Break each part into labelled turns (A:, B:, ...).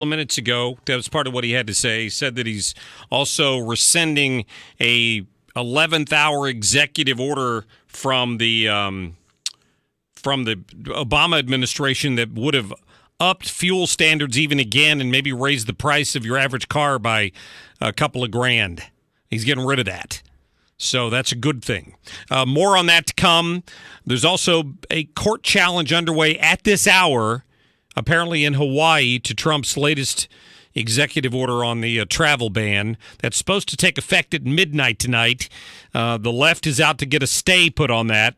A: Minutes ago. That was part of what he had to say. He said that he's also rescinding a 11th hour executive order from the Obama administration that would have upped fuel standards even again and maybe raised the price of your average car by a couple of grand. He's getting rid of that. So that's a good thing. More on that to come. There's also a court challenge underway at this hour, apparently in Hawaii, to Trump's latest executive order on the travel ban that's supposed to take effect at midnight tonight. The left is out to get a stay put on that.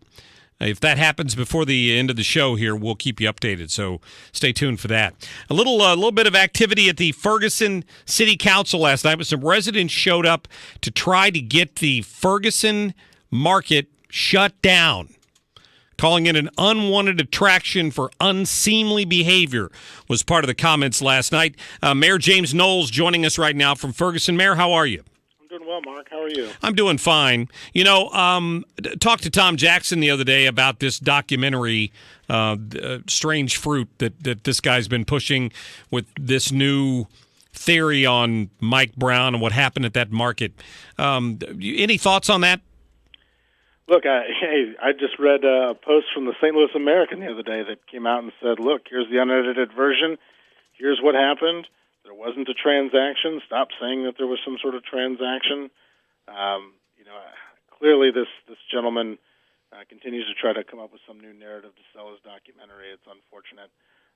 A: If that happens before the end of the show here, we'll keep you updated, so stay tuned for that. A little bit of activity at the Ferguson City Council last night, but some residents showed up to try to get the Ferguson Market shut down, calling it an unwanted attraction for unseemly behavior was part of the comments last night. Mayor James Knowles joining us right now from Ferguson. Mayor, how are you?
B: Doing well, Mark. How are you?
A: I'm doing fine. You know, talked to Tom Jackson the other day about this documentary, Strange Fruit, that this guy's been pushing with this new theory on Mike Brown and what happened at that market. Any thoughts on that?
B: Look, I just read a post from the St. Louis American the other day that came out and said, look, here's the unedited version. Here's what happened. There wasn't a transaction. Stop saying that there was some sort of transaction. Clearly this gentleman continues to try to come up with some new narrative to sell his documentary. It's unfortunate.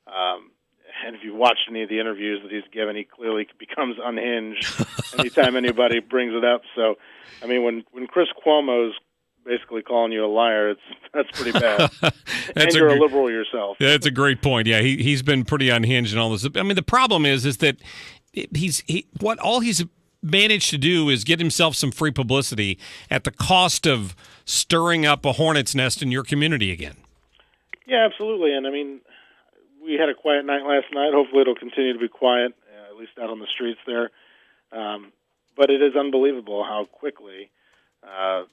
B: And if you've watched any of the interviews that he's given, he clearly becomes unhinged anytime anybody brings it up. So, I mean, when Chris Cuomo's basically calling you a liar, that's pretty bad. And you're a liberal yourself.
A: That's a great point. Yeah, he's been pretty unhinged in all this. I mean, the problem is that all he's managed to do is get himself some free publicity at the cost of stirring up a hornet's nest in your community again.
B: Yeah, absolutely. And I mean, we had a quiet night last night. Hopefully it'll continue to be quiet, at least out on the streets there. But it is unbelievable how quickly a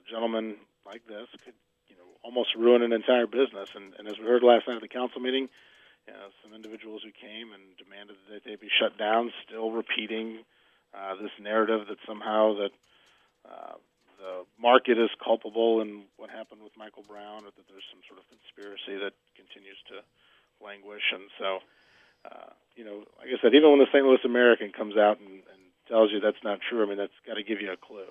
B: gentleman like this could, almost ruin an entire business. And as we heard last night at the council meeting, some individuals who came and demanded that they be shut down, still repeating this narrative that somehow that the market is culpable in what happened with Michael Brown, or that there's some sort of conspiracy that continues to languish. And so, like I said, even when the St. Louis American comes out and tells you that's not true, I mean, that's got to give you a clue.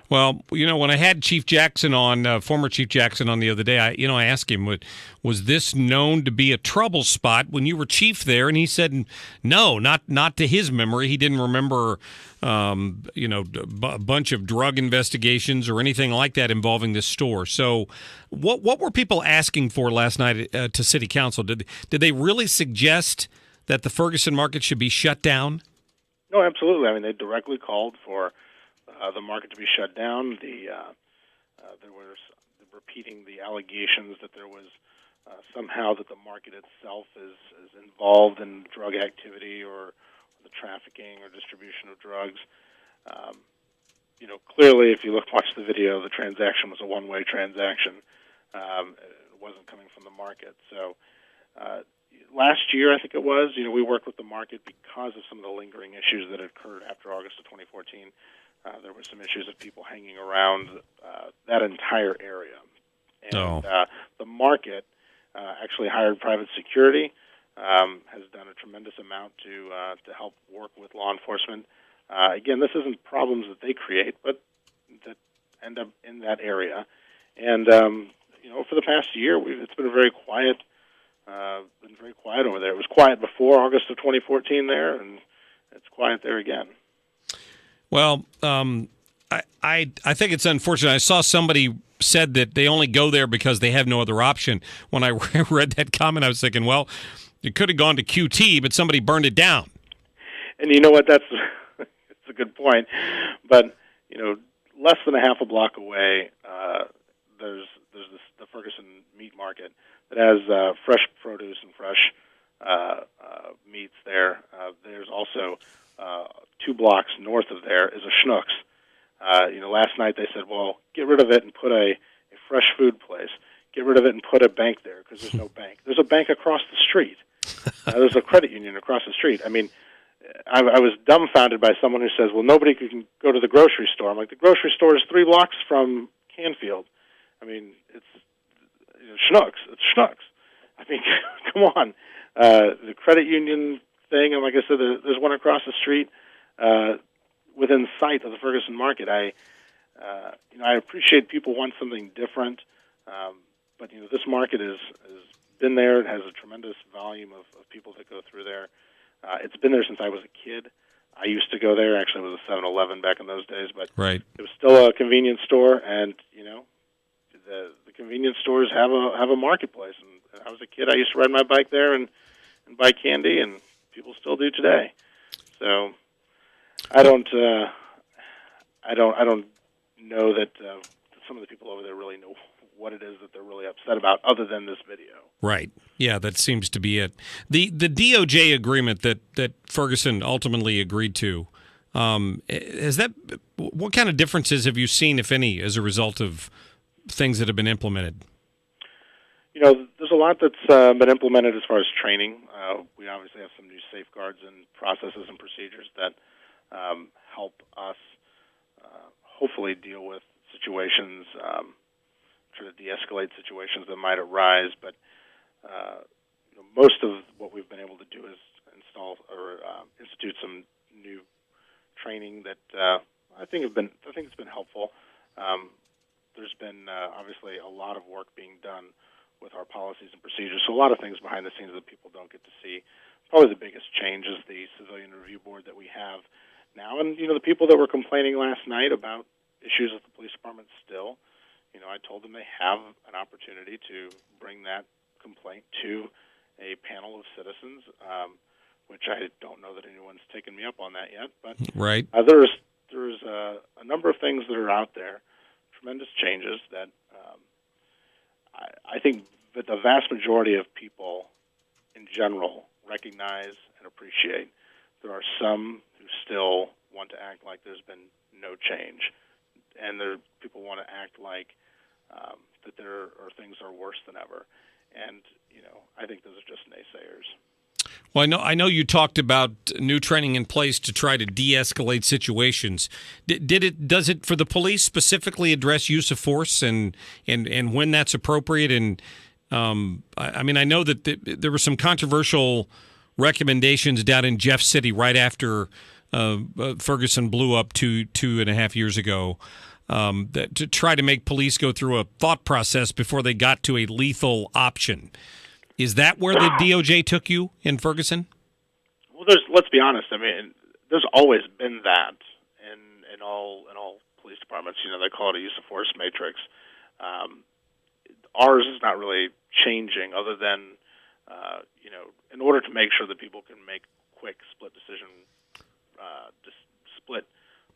A: Well, when I had Chief Jackson on, former Chief Jackson on the other day, I asked him, was this known to be a trouble spot when you were chief there? And he said, no, not to his memory. He didn't remember, a bunch of drug investigations or anything like that involving this store. So what were people asking for last night to City Council? Did they really suggest that the Ferguson Market should be shut down?
B: No, absolutely. I mean, they directly called for the market to be shut down. There was repeating the allegations that there was somehow that the market itself is involved in drug activity or the trafficking or distribution of drugs. Clearly, if you watch the video, the transaction was a one-way transaction. It wasn't coming from the market. So last year, I think it was, we worked with the market because of some of the lingering issues that occurred after August of 2014. There were some issues of people hanging around that entire area. And the market actually hired private security, has done a tremendous amount to help work with law enforcement. Again, this isn't problems that they create, but that end up in that area. And, for the past year, it's been very quiet over there. It was quiet before August of 2014 there, and it's quiet there again.
A: Well, I think it's unfortunate. I saw somebody said that they only go there because they have no other option. When I read that comment, I was thinking, well, it could have gone to QT, but somebody burned it down.
B: And you know what? That's a good point. But less than a half a block away, there's the Ferguson Meat Market that has fresh produce and fresh meats there. There's also 2 blocks north of there is a Schnucks. Last night they said, well, get rid of it and put a fresh food place. Get rid of it and put a bank there because there's no bank. There's a bank across the street. There's a credit union across the street. I mean, I was dumbfounded by someone who says, well, nobody can go to the grocery store. I'm like, the grocery store is 3 blocks from Canfield. I mean, it's Schnucks. It's Schnucks. I mean, come on. The credit union thing, and like I said, there's one across the street within sight of the Ferguson Market. I appreciate people want something different, but this market has been there. It has a tremendous volume of people that go through there. It's been there since I was a kid. I used to go there. Actually, it was a 7-Eleven back in those days, but
A: right.
B: It was still a convenience store, and the convenience stores have a marketplace. And I was a kid. I used to ride my bike there and buy candy, and people still do today. So I don't know that some of the people over there really know what it is that they're really upset about, other than this video.
A: Right. Yeah, that seems to be it. The DOJ agreement that Ferguson ultimately agreed to, what kind of differences have you seen, if any, as a result of things that have been implemented?
B: There's a lot that's been implemented as far as training. We obviously have some new safeguards and processes and procedures that help us hopefully deal with situations, try to de-escalate situations that might arise. But most of what we've been able to do is install or institute some new training that I think it's been helpful. There's been obviously a lot of work being done with our policies and procedures, so a lot of things behind the scenes that people don't get to see. Probably the biggest change is the civilian review board that we have now, and the people that were complaining last night about issues with the police department still, I told them they have an opportunity to bring that complaint to a panel of citizens, which I don't know that anyone's taken me up on that yet, but
A: right.
B: There's a number of things that are out there, tremendous changes that I think that the vast majority of people in general recognize and appreciate. There are some who still want to act like there's been no change, and people want to act like that there are things are worse than ever. And I think those are just naysayers.
A: Well, I know you talked about new training in place to try to de-escalate situations. Does it for the police specifically address use of force and when that's appropriate? And I know that there were some controversial recommendations down in Jeff City right after Ferguson blew up 2.5 years ago, to try to make police go through a thought process before they got to a lethal option. Is that where the DOJ took you in Ferguson?
B: Well, let's be honest. I mean, there's always been that in all police departments. They call it a use of force matrix. Ours is not really changing, other than in order to make sure that people can make quick split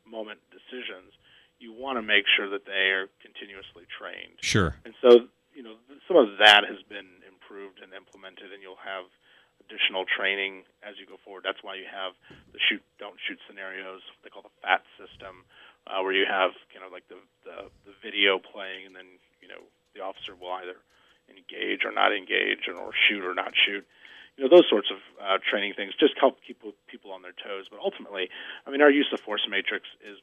B: moment decisions, you want to make sure that they are continuously trained.
A: Sure.
B: And so some of that has been improved and implemented, and you'll have additional training as you go forward. That's why you have the shoot, don't shoot scenarios, they call the FAT system, where you have like the video playing, and then the officer will either engage or not engage, or shoot or not shoot. Those sorts of training things just help keep people on their toes. But ultimately, our use of force matrix is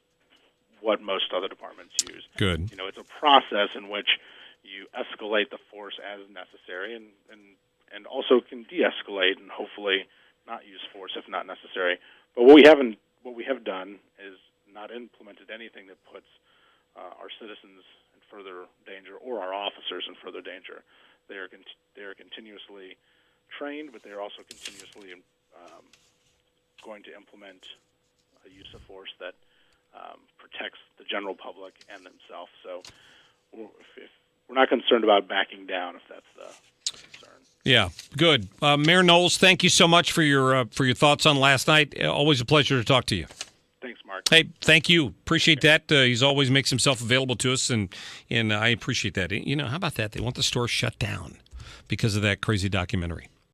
B: what most other departments use.
A: Good.
B: It's a process in which you escalate the force as necessary, and also can de-escalate and hopefully not use force if not necessary. But what we have done is not implemented anything that puts our citizens in further danger, or our officers in further danger. They are continuously trained, but they are also continuously going to implement a use of force that protects the general public and themselves. So if we're not concerned about backing down, if that's the concern.
A: Yeah, good. Mayor Knowles, thank you so much for your thoughts on last night. Always a pleasure to talk to you.
B: Thanks, Mark.
A: Hey, thank you. Appreciate that. He's always makes himself available to us, and I appreciate that. How about that? They want the store shut down because of that crazy documentary.